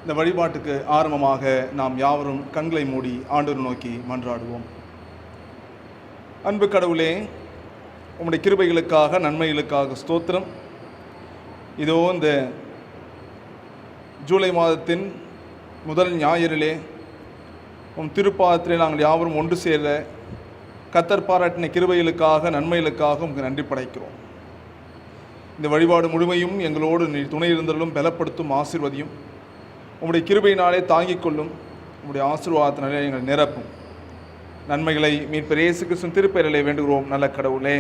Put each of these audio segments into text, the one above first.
இந்த வழிபாட்டுக்கு ஆரம்பமாக நாம் யாவரும் கண்களை மூடி ஆண்டவரை நோக்கி மன்றாடுவோம். அன்பு கடவுளே, உம்முடைய கிருபைகளுக்காக நன்மைகளுக்காக ஸ்தோத்திரம். இதோ இந்த ஜூலை மாதத்தின் முதல் ஞாயிறிலே உம் திருப்பாதத்திலே நாங்கள் யாவரும் ஒன்று சேர கர்த்தர் பாராட்டின கிருபைகளுக்காக நன்மைகளுக்காக உங்களுக்கு நன்றி படைக்கிறோம். இந்த வழிபாடு முழுமையும் எங்களோடு நீ துணை இருந்தலும் பலப்படுத்தும் ஆசீர்வதியும். உம்முடைய கிருபையினாலே தாங்கிக் கொள்ளும். உம்முடைய ஆசீர்வாதத்தினாலே எங்கள் நிரப்பும். நன்மைகளை மீட்பர் இயேசு கிறிஸ்துவின் திருப்பெயரிலே வேண்டுகிறோம் நல்ல கடவுளே,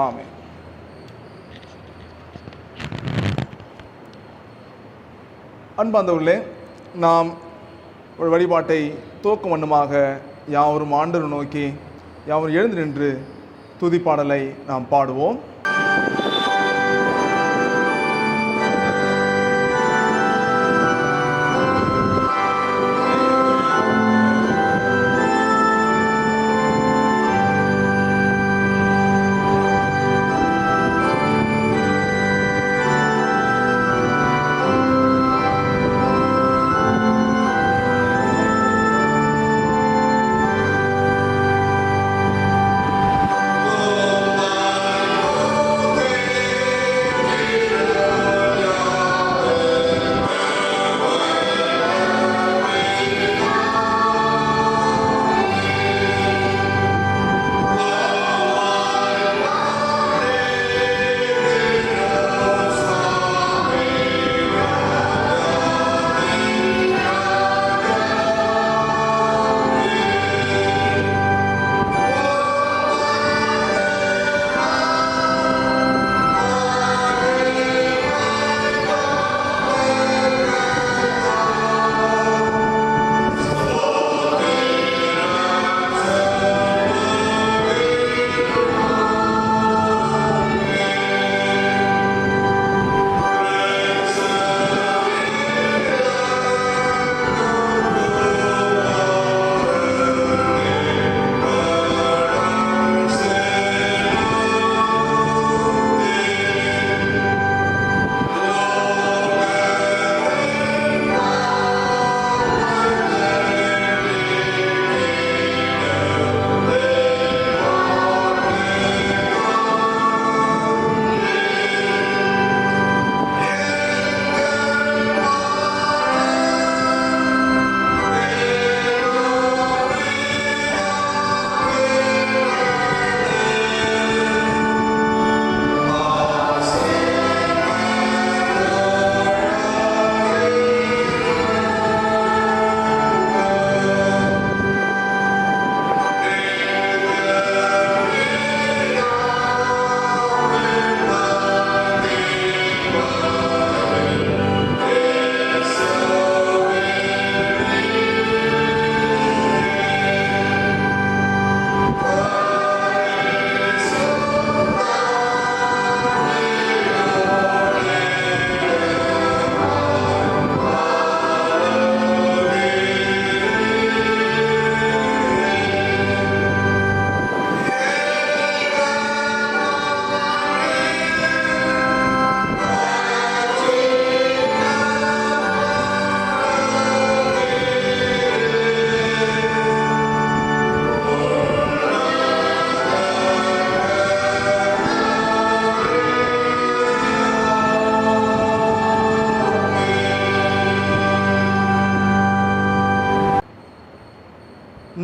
ஆமென். அன்பார்ந்தவர்களே, நாம் ஒரு வழிபாட்டை துவக்கும் வண்ணமாக யாவரும் ஆண்டவரை நோக்கி யாவரும் எழுந்து நின்று துதிப்பாடலை நாம் பாடுவோம்.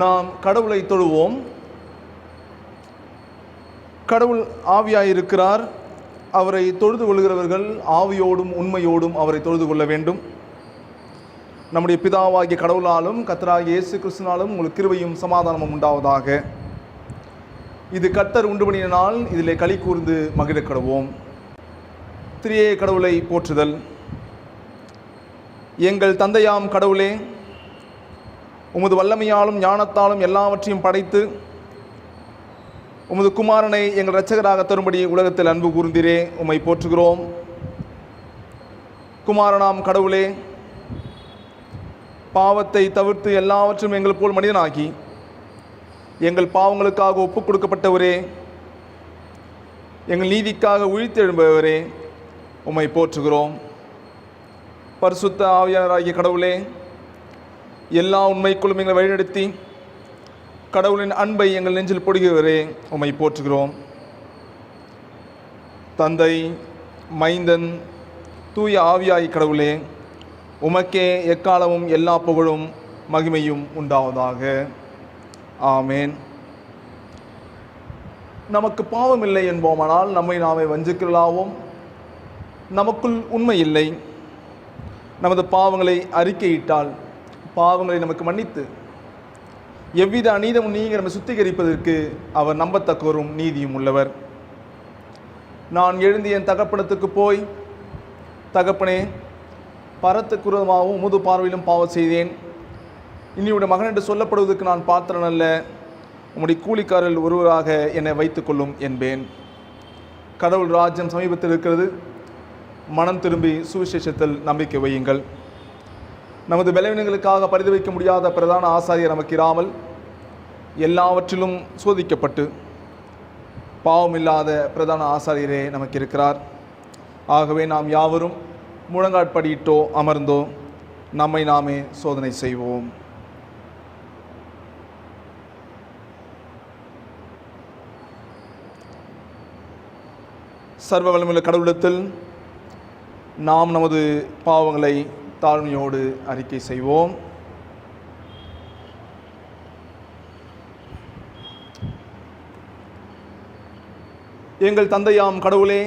நாம் கடவுளை தொழுவோம். கடவுள் ஆவியாயிருக்கிறார். அவரை தொழுது கொள்கிறவர்கள் ஆவியோடும் உண்மையோடும் அவரை தொழுது கொள்ள வேண்டும். நம்முடைய பிதாவாகிய கடவுளாலும் கர்த்தராகிய இயேசு கிறிஸ்துவினாலும் உங்களுக்கு கிருபையும் சமாதானமும் உண்டாவதாக. இது கர்த்தர் உண்டு பண்ணின நாள், இதிலே களி கூர்ந்து மகிழக் கடவோம். திரியேக கடவுளை போற்றுதல். எங்கள் தந்தையாம் கடவுளே, உமது வல்லமையாலும் ஞானத்தாலும் எல்லாவற்றையும் படைத்து உமது குமாரனை எங்கள் இரட்சகராக தரும்படி உலகத்தில் அன்பு கூர்ந்தீரே, உம்மை போற்றுகிறோம். குமாரனாம் கடவுளே, பாவத்தை தவிர்த்து எல்லாவற்றும் எங்கள் போல் மனிதனாகி எங்கள் பாவங்களுக்காக ஒப்புக் கொடுக்கப்பட்டவரே, எங்கள் நீதிக்காக உயிர்த்தெழும்பவரே, உம்மை போற்றுகிறோம். பரிசுத்த ஆவியானவராகிய கடவுளே, எல்லா உண்மைக்குள்ளும் எங்களை வழிநடத்தி கடவுளின் அன்பை எங்கள் நெஞ்சில் பொடுகிறவரே, உம்மை போற்றுகிறோம். தந்தை, மைந்தன், தூய ஆவியாய் கடவுளே, உமக்கே எக்காலமும் எல்லா புகழும் மகிமையும் உண்டாவதாக. ஆமேன். நமக்கு பாவம் இல்லை என்போமானால் நம்மை நாமே வஞ்சிக்கலாவோம். நமக்குள் உண்மை இல்லை. நமது பாவங்களை அறிக்கையிட்டால் பாவங்களை நமக்கு மன்னித்து எவ்வித அநீதமும் நீங்க நம்மை சுத்திகரிப்பதற்கு அவர் நம்பத்தக்கவரும் நீதியும் உள்ளவர். நான் எழுந்து என் தகப்பனத்துக்கு போய், தகப்பனே, பரத்துக்குறமாகவும் உமது பார்வையிலும் பாவம் செய்தேன். இனியுடைய மகன் என்று சொல்லப்படுவதற்கு நான் பாத்திரன் அல்ல. உம்முடைய கூலிக்காரர்கள் ஒருவராக என்னை வைத்துக்கொள்ளும் என்பேன். கடவுள் ராஜ்யம் சமீபத்தில் இருக்கிறது. மனம் திரும்பி சுவிசேஷத்தில் நம்பிக்கை வையுங்கள். நமது பலவீனங்களுக்காக பரிதவிக்க முடியாத பிரதான ஆசாரியர் நமக்கு இராமல் எல்லாவற்றிலும் சோதிக்கப்பட்டு பாவமில்லாத பிரதான ஆசாரியரே நமக்கு இருக்கிறார். ஆகவே நாம் யாவரும் முழங்காட்படியிட்டோ அமர்ந்தோ நம்மை நாமே சோதனை செய்வோம். சர்வ வல்லமையுள்ள கடவுளத்தில் நாம் நமது பாவங்களை தாழ்மையோடு அறிக்கை செய்வோம். எங்கள் தந்தையாம் கடவுளே,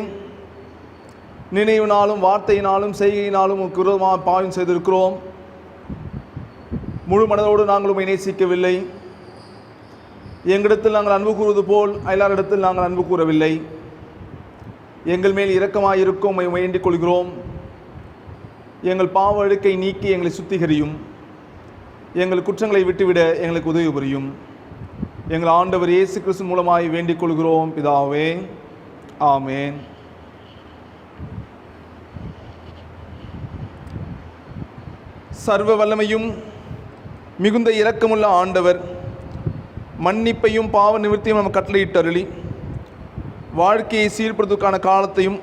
நினைவினாலும் வார்த்தையினாலும் செய்கையினாலும் உமக்கு விரோதமாக பாவம் செய்திருக்கிறோம். முழு மனதோடு நாங்கள் உம்மை நேசிக்கவில்லை. எங்களிடத்தில் நாங்கள் அன்பு கூறுவது போல் அயலாரிடத்தில் நாங்கள் அன்பு கூறவில்லை. எங்கள் மேல் இரக்கமாயிருக்கும் உம்மை வேண்டிக் கொள்கிறோம். எங்கள் பாவ அழுக்கை நீக்கி எங்களை சுத்திகரியும். எங்கள் குற்றங்களை விட்டுவிட எங்களுக்கு உதவி புரியும். எங்கள் ஆண்டவர் இயேசு கிறிஸ்து மூலமாய் வேண்டிக் கொள்கிறோம் பிதாவே. ஆமேன். சர்வ வல்லமையும் மிகுந்த இரக்கமுள்ள ஆண்டவர் மன்னிப்பையும் பாவ நிவர்த்தியும் நம்ம கட்டளையிட்டருளி வாழ்க்கையை சீர்படுத்துவதற்கான காலத்தையும்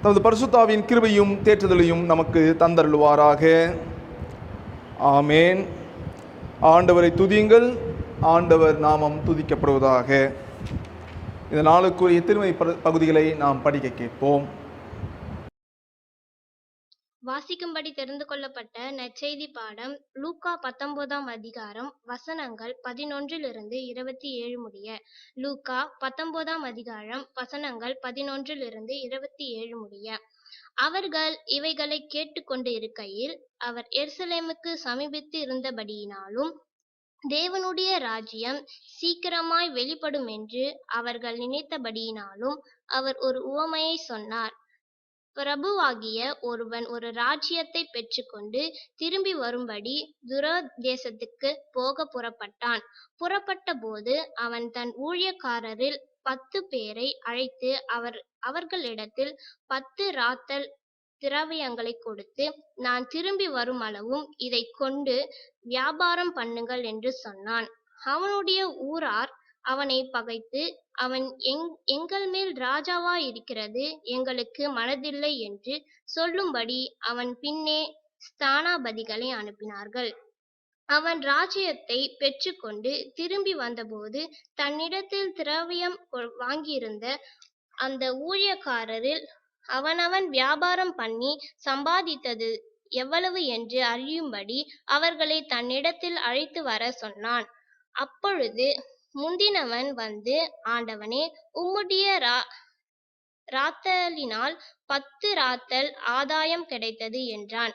தமது பரிசுத்தாவின் கிருபையும் தேற்றுதலையும் நமக்கு தந்தருளுவாராக. ஆமேன். ஆண்டவரை துதியுங்கள். ஆண்டவர் நாமம் துதிக்கப்படுவதாக. இந்த நாளுக்குரிய திருமை பகுதிகளை நாம் படிக்க கேட்போம். வாசிக்கும்படி தெரிந்து கொள்ளப்பட்ட நற்செய்தி பாடம் லூக்கா 19ஆம் அதிகாரம் வசனங்கள் 11 27 முடிய. லூக்கா 19ஆம் அதிகாரம் வசனங்கள் 11 27 முடிய. அவர்கள் இவைகளை கேட்டுக்கொண்டு இருக்கையில் அவர் எருசலேமுக்கு சமீபித்து இருந்தபடியினாலும் தேவனுடைய ராஜ்யம் சீக்கிரமாய் வெளிப்படும் என்று அவர்கள் நினைத்தபடியினாலும் அவர் ஒரு உவமையை சொன்னார். பிரபுவாகிய ஒருவன் ஒரு ராஜ்யத்தை பெற்றுக்கொண்டு திரும்பி வரும்படி துரதேசத்துக்கு போக புறப்பட்டான். புறப்பட்ட போது அவன் தன் ஊழியக்காரரில் 10 பேரை அழைத்து அவர்களிடத்தில் 10 ராத்தல் திரவியங்களை கொடுத்து, நான் திரும்பி வரும் அளவும் இதை கொண்டு வியாபாரம் பண்ணுங்கள் என்று சொன்னான். அவனுடைய ஊரார் அவனை பகைத்து, அவன் எங்கள் மேல் ராஜாவாயிருக்கிறது எங்களுக்கு மனதில்லை என்று சொல்லும்படி அவன் பின்னே ஸ்தானாபதிகளை அனுப்பினார்கள். அவன் ராஜ்யத்தை பெற்றுக்கொண்டு திரும்பி வந்தபோது தன்னிடத்தில் திரவியம் வாங்கியிருந்த அந்த ஊழியக்காரரில் அவனவன் வியாபாரம் பண்ணி சம்பாதித்தது எவ்வளவு என்று அறியும்படி அவர்களை தன்னிடத்தில் அழைத்து வர சொன்னான். அப்பொழுது முந்தினவன் வந்து, ஆண்டவனே, உம்முடைய ராத்தலினால் 10 ராத்தல் ஆதாயம் கிடைத்தது என்றான்.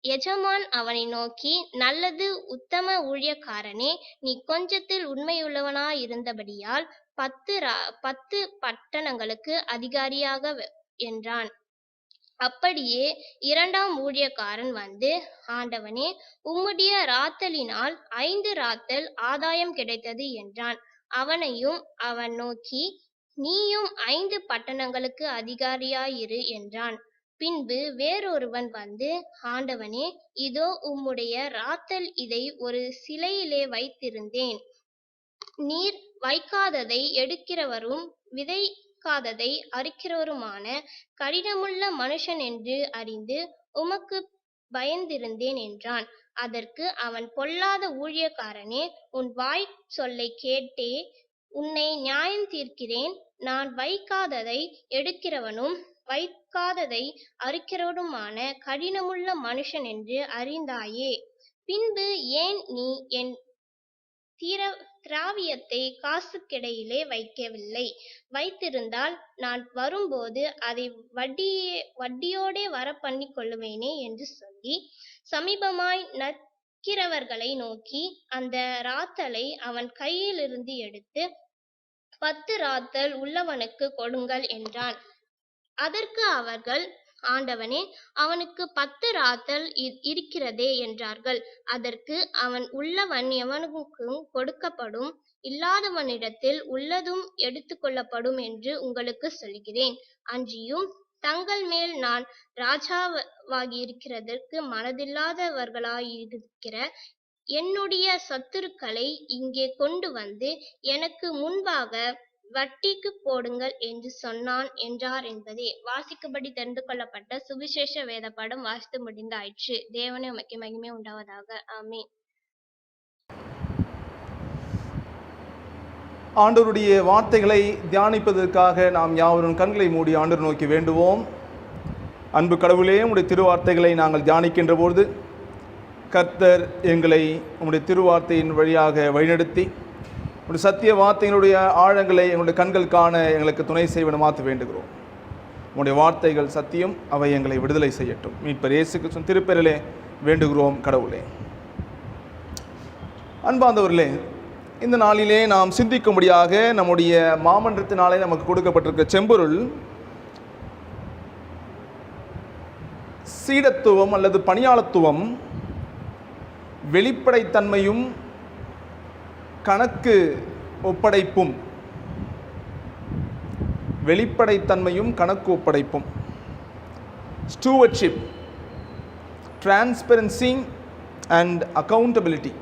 எஜமான் அவனை நோக்கி, நல்லது உத்தம ஊழியக்காரனே, நீ கொஞ்சத்தில் உண்மையுள்ளவனாயிருந்தபடியால் 10 பட்டணங்களுக்கு அதிகாரியாக என்றான். அப்படியே 2ஆம் ஊழியக்காரன் வந்து, ஆண்டவனே, உம்முடைய ராத்தலினால் 5 ராத்தல் ஆதாயம் கிடைத்தது என்றான். அவனையும் அவன் நோக்கி, நீயும் 5 பட்டணங்களுக்கு அதிகாரியாயிரு என்றான். பின்பு வேறொருவன் வந்து, ஆண்டவனே, இதோ உம்முடைய ராத்தல், இதை ஒரு சிலையிலே வைத்திருந்தேன். நீர் வைக்காததை எடுக்கிறவரும் வைக்காததை அறுக்கிறவருமான கடினமுள்ள மனுஷன் என்று அறிந்து உமக்கு பயந்திருந்தேன் என்றான். அதற்கு அவன், பொல்லாத ஊழியக்காரனே, உன் வாய் சொல்லைக் கேட்டே உன்னை நியாயம் தீர்க்கிறேன். நான் வைக்காததை எடுக்கிறவனும் வைக்காததை அறுக்கிறவனுமான கடினமுள்ள மனுஷன் என்று அறிந்தாயே. பின்பு ஏன் நீ என் திராவியத்தை காசுக்கிடையிலே வைக்கவில்லை? வைத்திருந்தால் நான் வரும்போது அதை வட்டியோடே வரப்பண்ணிக் கொள்ளுவேனே என்று சொல்லி சமீபமாய் நிற்கிறவர்களை நோக்கி அந்த ராத்தலை அவன் கையிலிருந்து எடுத்து 10 ராத்தல் உள்ளவனுக்கு கொடுங்கள் என்றான். அதற்கு அவர்கள், ஆண்டவனே, அவனுக்கு 10 ராத்தல் இருக்கிறதே என்றார்கள். அதற்கு அவன், உள்ளவன் எவனுக்கும் கொடுக்கப்படும், இல்லாதவனிடத்தில் உள்ளதும் எடுத்துக்கொள்ளப்படும் என்று உங்களுக்கு சொல்கிறேன். அன்றியும் தங்கள் மேல் நான் ராஜாவாகியிருக்கிறதற்கு மனதில்லாதவர்களாயிருக்கிற என்னுடைய சத்துருக்களை இங்கே கொண்டு வந்து எனக்கு முன்பாக வட்டிக்கு போடுங்கள் என்று சொன்னான் என்றார் என்பதே. வாசிக்கும்படி தெரிந்து கொள்ளப்பட்ட சுவிசேஷ வேத பாடம் வாசித்து முடிந்தாயிற்று. தேவனே உமக்கு மகிமை உண்டாவதாக. ஆமென். ஆண்டவருடைய வார்த்தைகளை தியானிப்பதற்காக நாம் யாவரும் கண்களை மூடி ஆண்டவர் நோக்கி வேண்டுவோம். அன்பு கடவுளே, உம்முடைய திருவார்த்தைகளை நாங்கள் தியானிக்கின்ற பொழுது கர்த்தர் எங்களை உம்முடைய திருவார்த்தையின் வழியாக வழிநடத்தி உடைய சத்திய வார்த்தைகளுடைய ஆழங்களை எங்களுடைய கண்கள் காண எங்களுக்கு துணை செய்வன மாற்ற வேண்டுகிறோம். உங்களுடைய வார்த்தைகள் சத்தியம், அவை எங்களை விடுதலை செய்யட்டும். மீட்பர் இயேசு கிறிஸ்துவின் திருப்பெயரிலே வேண்டுகிறோம் கடவுளே. அன்பார்ந்தவர்களே, இந்த நாளிலே நாம் சிந்திக்கும்படியாக நம்முடைய மாமன்றத்தினாலே நமக்கு கொடுக்கப்பட்டிருக்கிற செம்பொருள் சீடத்துவம் அல்லது பணியாளத்துவம், வெளிப்படைத்தன்மையும் கணக்கு ஒப்படைப்பும். வெளிப்படைத்தன்மையும் கணக்கு ஒப்படைப்பும். Stewardship, transparency and accountability.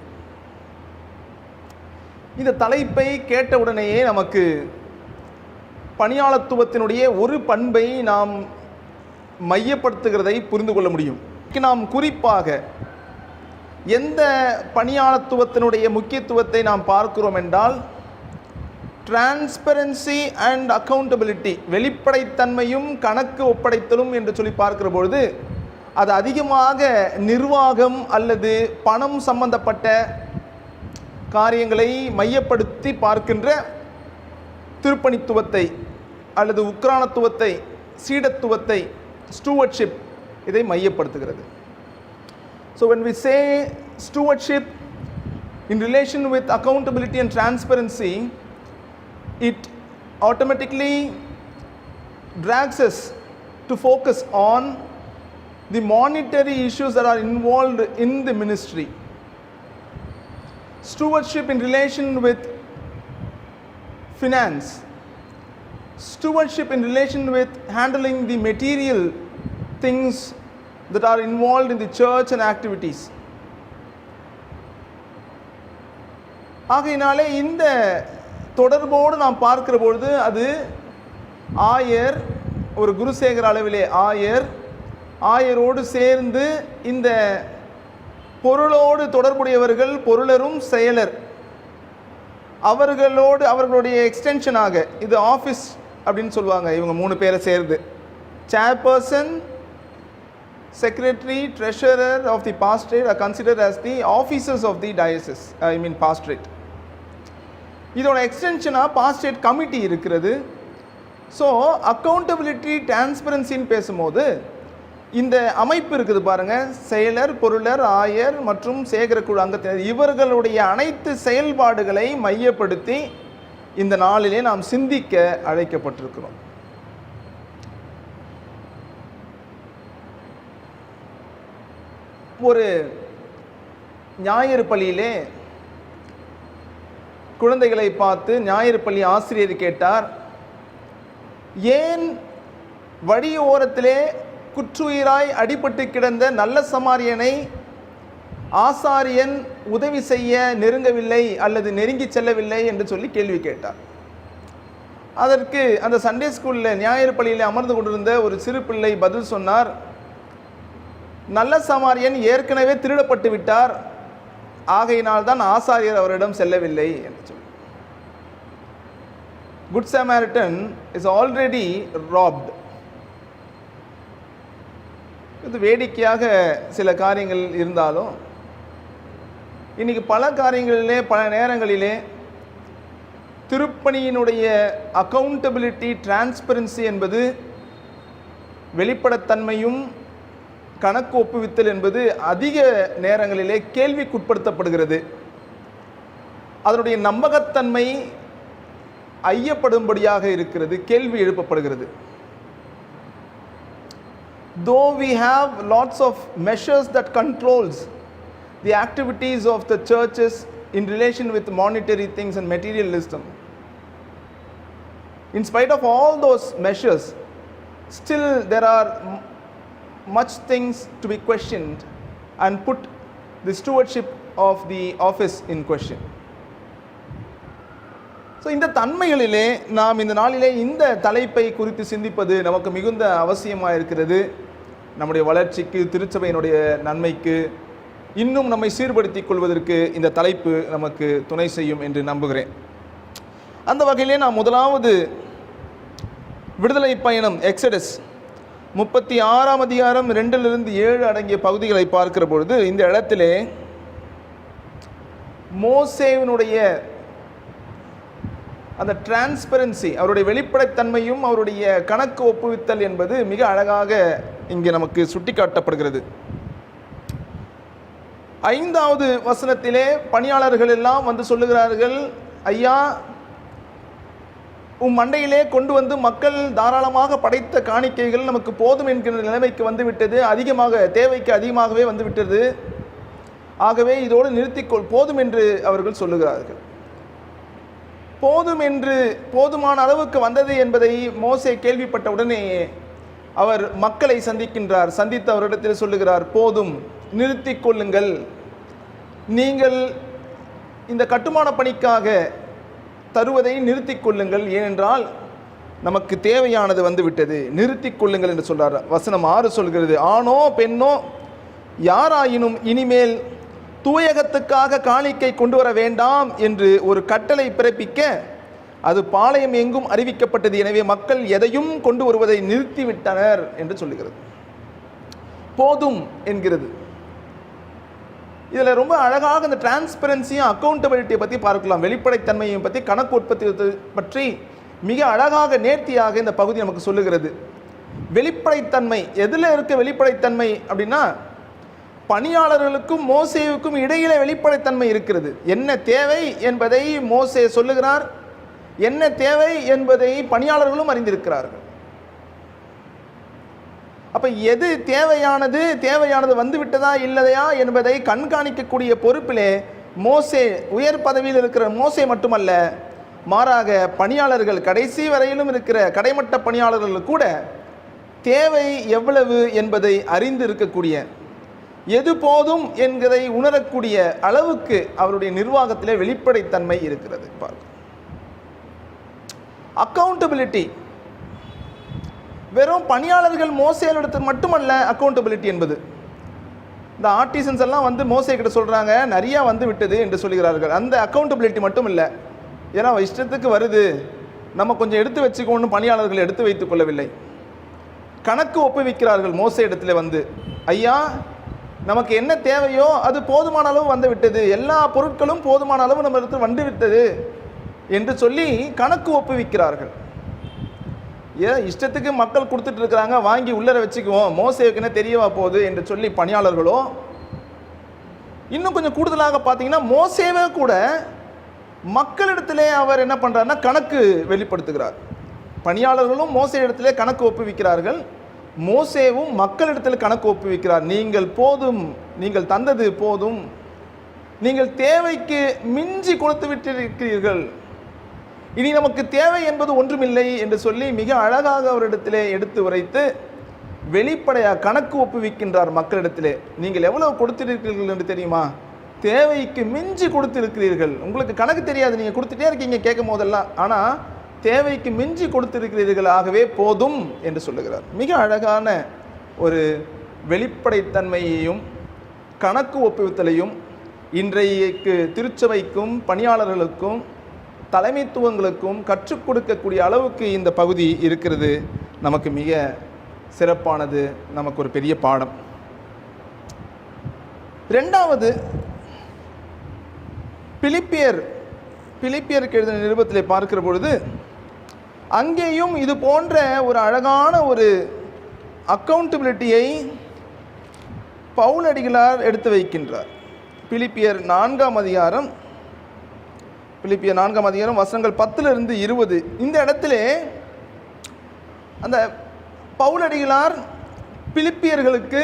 இந்த தலைப்பை கேட்டவுடனேயே நமக்கு பணியாளத்துவத்தினுடைய ஒரு பண்பை நாம் மையப்படுத்துகிறதை புரிந்து கொள்ள முடியும். நாம் குறிப்பாக எந்த பணியாளத்துவத்தினுடைய முக்கியத்துவத்தை நாம் பார்க்கிறோம் என்றால், டிரான்ஸ்பரன்சி அண்ட் அக்கவுண்டபிலிட்டி, வெளிப்படைத்தன்மையும் கணக்கு ஒப்படைத்தலும் என்று சொல்லி பார்க்கிற பொழுது அது அதிகமாக நிர்வாகம் அல்லது பணம் சம்பந்தப்பட்ட காரியங்களை மையப்படுத்தி பார்க்கின்ற திருப்பணித்துவத்தை அல்லது உக்ரானத்துவத்தை, சீடத்துவத்தை, ஸ்டூவர்ட்ஷிப், இதை மையப்படுத்துகிறது. So when we say stewardship in relation with accountability and transparency, it automatically drags us to focus on the monetary issues that are involved in the ministry. Stewardship in relation with finance, stewardship in relation with handling the material things that are involved in the church and activities. ஆகையினாலே இந்த தொடர்போடு நாம் பார்க்கிற பொழுது அது ஆயர், ஒரு குருசேகர அளவிலே ஆயரோடு சேர்ந்து இந்த பொருளோடு தொடர்புடையவர்கள், பொருளரும் செயலர், அவர்களுடைய எக்ஸ்டென்ஷனாக இது ஆஃபீஸ் அப்படின்னு சொல்லுவாங்க. இவங்க 3 பேரை சேர்ந்து chairperson, secretary, treasurer of the pastorate are considered as the officers of the diocese, pastorate. இதோட எக்ஸ்டென்ஷனாக பாஸ்டரேட் கமிட்டி இருக்கிறது. ஸோ அக்கௌண்டபிலிட்டி, டிரான்ஸ்பரன்சின்னு பேசும்போது இந்த அமைப்பு இருக்குது பாருங்கள். செயலர், பொருளர், ஆயர் மற்றும் சேகரக்குழு அங்கத்தினர், இவர்களுடைய அனைத்து செயல்பாடுகளை மையப்படுத்தி இந்த நாளிலே நாம் சிந்திக்க அழைக்கப்பட்டிருக்கிறோம். ஒரு ஞாயிறு பள்ளியிலே குழந்தைகளை பார்த்து ஞாயிறு பள்ளி ஆசிரியர் கேட்டார், ஏன் வழியோரத்திலே குற்றுயிராய் அடிபட்டு கிடந்த நல்ல சமாரியனை ஆசாரியன் உதவி செய்ய நெருங்கவில்லை அல்லது நெருங்கி செல்லவில்லை என்று சொல்லி கேள்வி கேட்டார். அதற்கு அந்த சண்டே ஸ்கூலில் ஞாயிறு பள்ளியில் அமர்ந்து கொண்டிருந்த ஒரு சிறு பிள்ளை பதில் சொன்னார், நல்ல சமாரியன் ஏற்கனவே திருடப்பட்டு விட்டார், ஆகையினால் தான் ஆசாரியர் அவரிடம் செல்லவில்லை என்று சொல்லி. Good Samaritan is already ராப்ட். இது வேடிக்கையாக சில காரியங்கள் இருந்தாலும் இன்னைக்கு பல காரியங்களிலே பல நேரங்களிலே திருப்பணியினுடைய அக்கௌண்டபிலிட்டி, டிரான்ஸ்பரன்சி என்பது, வெளிப்படைத்தன்மையும் கணக்கு ஒப்புவித்தல் என்பது அதிக நேரங்களிலே கேள்விக்குட்படுத்தப்படுகிறது. அதனுடைய நம்பகத்தன்மை ஐயப்படும்படியாக இருக்கிறது, கேள்வி எழுப்பப்படுகிறது. Though we have lots of measures that controls the activities of the churches in relation with monetary things and materialism, in spite of all those measures, still there are much things to be questioned and put the stewardship of the office in question. So இந்த தன்மைகளிலே நாம் இந்த நாளிலே இந்த தலைப்பை குறித்து சிந்திப்பது நமக்கு மிகுந்த அவசியமாக இருக்கிறது. நம்முடைய வளர்ச்சிக்கு, திருச்சபையினுடைய நன்மைக்கு, இன்னும் நம்மை சீர்படுத்திக் கொள்வதற்கு இந்த தலைப்பு நமக்கு துணை செய்யும் என்று நம்புகிறேன். அந்த வகையிலே நாம் முதலாவது விடுதலை பயணம் எக்ஸடஸ் 36ஆம் அதிகாரம் 2-7 அடங்கிய பகுதிகளை பார்க்கிற பொழுது இந்த இடத்திலே மோசேவினுடைய அந்த டிரான்ஸ்பரன்சி, அவருடைய வெளிப்படைத்தன்மையும் அவருடைய கணக்கு ஒப்புவித்தல் என்பது மிக அழகாக இங்கே நமக்கு சுட்டிக்காட்டப்படுகிறது. 5வது வசனத்திலே பணியாளர்கள் எல்லாம் வந்து சொல்லுகிறார்கள், ஐயா, மண்டையிலே கொண்டு வந்து மக்கள் தாராளமாக படைத்த காணிக்கைகள் நமக்கு போதும் என்கிற நிலைமைக்கு வந்துவிட்டது, தேவைக்கு அதிகமாகவே வந்துவிட்டது, ஆகவே இதோடு நிறுத்திக்கொள், போதும் என்று அவர்கள் சொல்லுகிறார்கள். போதுமான அளவுக்கு வந்தது என்பதை மோசே கேள்விப்பட்ட உடனே அவர் மக்களை சந்திக்கின்றார். சந்தித்து அவரிடத்தில் சொல்லுகிறார், போதும், நிறுத்திக் கொள்ளுங்கள், நீங்கள் இந்த கட்டுமான பணிக்காக தருவதை நிறுத்திக் கொள்ளுங்கள், ஏனென்றால் நமக்கு தேவையானது வந்துவிட்டது, நிறுத்திக் கொள்ளுங்கள் என்று சொல்றார். வசனம் 6 சொல்கிறது, ஆணோ பெண்ணோ யாராயினும் இனிமேல் தூயகத்துக்காக காணிக்கை கொண்டு வர வேண்டாம் என்று ஒரு கட்டளை பிறப்பிக்க அது பாளையம் எங்கும் அறிவிக்கப்பட்டது. எனவே மக்கள் எதையும் கொண்டு வருவதை நிறுத்திவிட்டனர் என்று சொல்லுகிறது. போதும் என்கிறது. இதில் ரொம்ப அழகாக இந்த டிரான்ஸ்பரன்சியும் அக்கௌண்டபிலிட்டியை பற்றி பார்க்கலாம். வெளிப்படைத்தன்மையை பற்றி, கணக்கு உற்பத்தி பற்றி மிக அழகாக நேர்த்தியாக இந்த பகுதி நமக்கு சொல்லுகிறது. வெளிப்படைத்தன்மை எதில் இருக்க வெளிப்படைத்தன்மை அப்படின்னா, பணியாளர்களுக்கும் மோசேவுக்கும் இடையிலே வெளிப்படைத்தன்மை இருக்கிறது. என்ன தேவை என்பதை மோசே சொல்லுகிறார், என்ன தேவை என்பதை பணியாளர்களும் அறிந்திருக்கிறார்கள். அப்ப எது தேவையானது வந்துவிட்டதா இல்லையா என்பதை கண்காணிக்கக்கூடிய பொறுப்பிலே மோசே, உயர் பதவியில் இருக்கிற மோசே மட்டுமல்ல, மாறாக பணியாளர்கள், கடைசி வரையிலும் இருக்கிற கடைமட்ட பணியாளர்கள் கூட தேவை எவ்வளவு என்பதை அறிந்து இருக்கக்கூடிய, எது போதும் என்கிறதை உணரக்கூடிய அளவுக்கு அவருடைய நிர்வாகத்திலே வெளிப்படைத்தன்மை இருக்கிறது. அக்கௌண்டபிலிட்டி வெறும் பணியாளர்கள் மோசேயிடத்தில் மட்டுமல்ல. அக்கௌண்டபிலிட்டி என்பது, இந்த ஆர்டிசன்ஸ் எல்லாம் வந்து மோசே கிட்ட சொல்றாங்க, நிறைய வந்து விட்டது என்று சொல்கிறார்கள். அந்த அக்கௌண்டபிலிட்டி மட்டும் இல்லை, ஏன்னா இஷ்டத்துக்கு வருது, நம்ம கொஞ்சம் எடுத்து வச்சுக்கோன்னு பணியாளர்கள் எடுத்து வைத்துக் கொள்ளவில்லை. கணக்கு ஒப்புவிக்கிறார்கள் மோசே இடத்துல வந்து, ஐயா, நமக்கு என்ன தேவையோ அது போதுமான அளவு வந்து விட்டது, எல்லா பொருட்களும் போதுமான அளவு நம்ம இடத்துல வந்து விட்டது என்று சொல்லி கணக்கு ஒப்புவிக்கிறார்கள். இஷ்டத்துக்கு மக்கள் கொடுத்துட்டு இருக்கிறாங்க, வாங்கி உள்ளர வச்சுக்குவோம், மோசேவுக்கு என்ன தெரியவா போகுது என்று சொல்லி பணியாளர்களோ, இன்னும் கொஞ்சம் கூடுதலாக பார்த்தீங்கன்னா மோசேவே கூட மக்களிடத்திலே அவர் என்ன பண்ணுறாருன்னா கணக்கு வெளிப்படுத்துகிறார். பணியாளர்களும் மோசே இடத்திலே கணக்கு ஒப்புவிக்கிறார்கள், மோசேவும் மக்களிடத்தில் கணக்கு ஒப்புவிக்கிறார். நீங்கள் போதும், நீங்கள் தந்தது போதும், நீங்கள் தேவைக்கு மிஞ்சி கொடுத்து விட்டிருக்கிறீர்கள், இனி நமக்கு தேவை என்பது ஒன்றுமில்லை என்று சொல்லி மிக அழகாக அவரிடத்திலே எடுத்து உரைத்து வெளிப்படையாக கணக்கு ஒப்புவிக்கின்றார் மக்களிடத்திலே. நீங்கள் எவ்வளவு கொடுத்திருக்கிறீர்கள் என்று தெரியுமா? தேவைக்கு மிஞ்சி கொடுத்திருக்கிறீர்கள். உங்களுக்கு கணக்கு தெரியாது, நீங்கள் கொடுத்துட்டே இருக்கீங்க கேட்கும் போதெல்லாம், ஆனால் தேவைக்கு மிஞ்சி கொடுத்திருக்கிறீர்கள், ஆகவே போதும் என்று சொல்லுகிறார். மிக அழகான ஒரு வெளிப்படைத்தன்மையையும் கணக்கு ஒப்புவித்தலையும் இன்றைக்கு திருச்சபைக்கும் பணியாளர்களுக்கும் தலைமைத்துவங்களுக்கும் கற்றுக் கொடுக்கக்கூடிய அளவுக்கு இந்த பகுதி இருக்கிறது. நமக்கு மிக சிறப்பானது, நமக்கு ஒரு பெரிய பாடம். இரண்டாவது, பிலிப்பியருக்கு எழுதின நிருபத்திலே பார்க்கிற பொழுது அங்கேயும் இது போன்ற ஒரு அழகான ஒரு அக்கௌண்டபிலிட்டியை பவுலடிகளார் எடுத்து வைக்கின்றார். பிலிப்பியர் 4ஆம் அதிகாரம் வசனங்கள் 10 to 20. இந்த இடத்திலே அந்த பவுலடிகளார் பிலிப்பியர்களுக்கு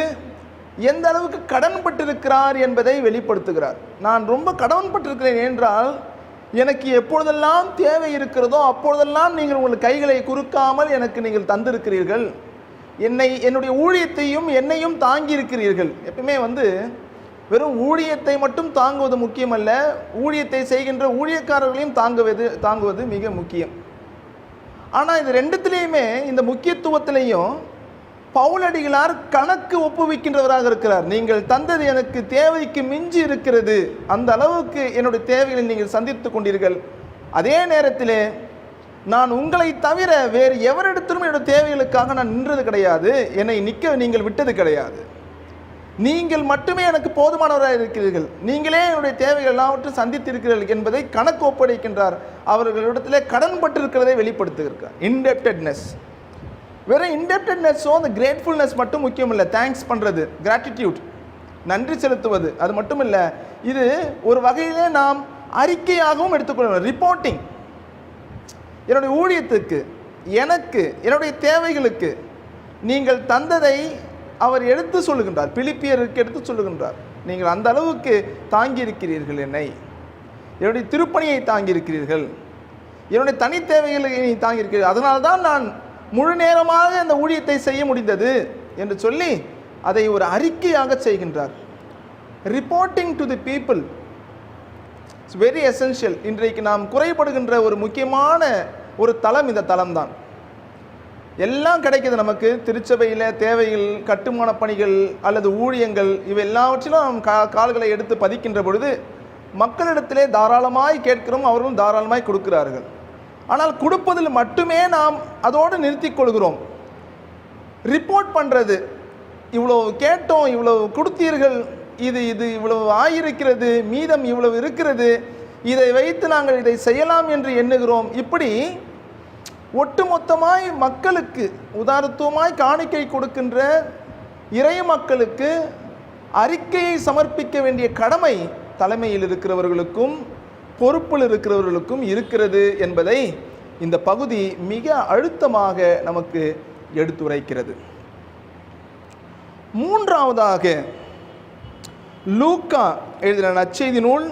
எந்த அளவுக்கு கடன்பட்டிருக்கிறார் என்பதை வெளிப்படுத்துகிறார். நான் ரொம்ப கடன்பட்டிருக்கிறேன் என்றால், எனக்கு எப்பொழுதெல்லாம் தேவை இருக்கிறதோ அப்பொழுதெல்லாம் நீங்கள் உங்கள் கைகளை குறுக்காமல் எனக்கு நீங்கள் தந்திருக்கிறீர்கள். என்னுடைய ஊழியத்தையும் என்னையும் தாங்கி இருக்கிறீர்கள். எப்பவுமே வெறும் ஊழியத்தை மட்டும் தாங்குவது முக்கியமல்ல, ஊழியத்தை செய்கின்ற ஊழியக்காரர்களையும் தாங்குவது மிக முக்கியம். ஆனால் இது ரெண்டுத்திலையுமே, இந்த முக்கியத்துவத்திலையும் பவுலடிகளார் கணக்கு ஒப்புவிக்கின்றவராக இருக்கிறார். நீங்கள் தந்தது எனக்கு தேவைக்கு மிஞ்சி இருக்கிறது, அந்த அளவுக்கு என்னுடைய தேவைகளை நீங்கள் சந்தித்து கொண்டீர்கள். அதே நேரத்தில் நான் உங்களை தவிர வேறு எவரிடத்திலும் என்னுடைய தேவைகளுக்காக நான் நின்றது கிடையாது, என்னை நிற்க நீங்கள் விட்டது கிடையாது. நீங்கள் மட்டுமே எனக்கு போதுமானவராக இருக்கிறீர்கள், நீங்களே என்னுடைய தேவைகள் எல்லாவற்றையும் சந்தித்திருக்கிறீர்கள் என்பதை கணக்கு ஒப்படைக்கின்றார். அவர்களிடத்தில் கடன்பட்டிருக்கிறதை வெளிப்படுத்துகிறார். இன்டெப்டட்னஸ், வெறும் இன்டெப்டட்னஸோ அந்த கிரேட்ஃபுல்னஸ் மட்டும் முக்கியம் இல்லை. தேங்க்ஸ் பண்ணுறது, கிராட்டிடியூட், நன்றி செலுத்துவது, அது மட்டும் இல்லை. இது ஒரு வகையிலே நாம் அறிக்கையாகவும் எடுத்துக்கொள்ளணும். ரிப்போர்ட்டிங், என்னுடைய ஊழியத்துக்கு, எனக்கு, என்னுடைய தேவைகளுக்கு நீங்கள் தந்ததை அவர் எடுத்து சொல்லுகின்றார். பிலிப்பியருக்கு எடுத்து சொல்லுகின்றார். நீங்கள் அந்த அளவுக்கு தாங்கியிருக்கிறீர்கள், என்னுடைய திருப்பணியை தாங்கியிருக்கிறீர்கள், என்னுடைய தனி தேவைகளை தாங்கியிருக்கிறீர்கள், அதனால்தான் நான் முழு நேரமாக அந்த ஊழியத்தை செய்ய முடிந்தது என்று சொல்லி அதை ஒரு அறிக்கையாக செய்கின்றார். Reporting to the people it's very essential. இன்றைக்கு நாம் குறைபடுகின்ற ஒரு முக்கியமான ஒரு தளம் இந்த தளம்தான். எல்லாம் கிடைக்கிது நமக்கு. திருச்சபையில் தேவைகள், கட்டுமான பணிகள் அல்லது ஊழியங்கள், இவை எல்லாவற்றிலும் நாம் கால்களை எடுத்து பதிக்கின்ற பொழுது மக்களிடத்திலே தாராளமாய் கேட்கிறோம், அவர்களும் தாராளமாய் கொடுக்கிறார்கள். ஆனால் கொடுப்பதில் மட்டுமே நாம் அதோடு நிறுத்தி கொள்கிறோம். ரிப்போர்ட் பண்ணுறது, இவ்வளவு கேட்டோம், இவ்வளவு கொடுத்தீர்கள், இது இவ்வளவு ஆயிருக்கிறது, மீதம் இவ்வளவு இருக்கிறது, இதை வைத்து நாங்கள் இதை செய்யலாம் என்று எண்ணுகிறோம். இப்படி ஒட்டுமொத்தமாய் மக்களுக்கு உதாரணத்துவமாய் காணிக்கை கொடுக்கின்ற இறை மக்களுக்கு அறிக்கையை சமர்ப்பிக்க வேண்டிய கடமை தலைமையில் இருக்கிறவர்களுக்கும் பொறுப்பில் இருக்கிறவர்களுக்கும் இருக்கிறது என்பதை இந்த பகுதி மிக அழுத்தமாக நமக்கு எடுத்துரைக்கிறது. மூன்றாவதாக, லூக்கா எழுதின நற்செய்தி நூல்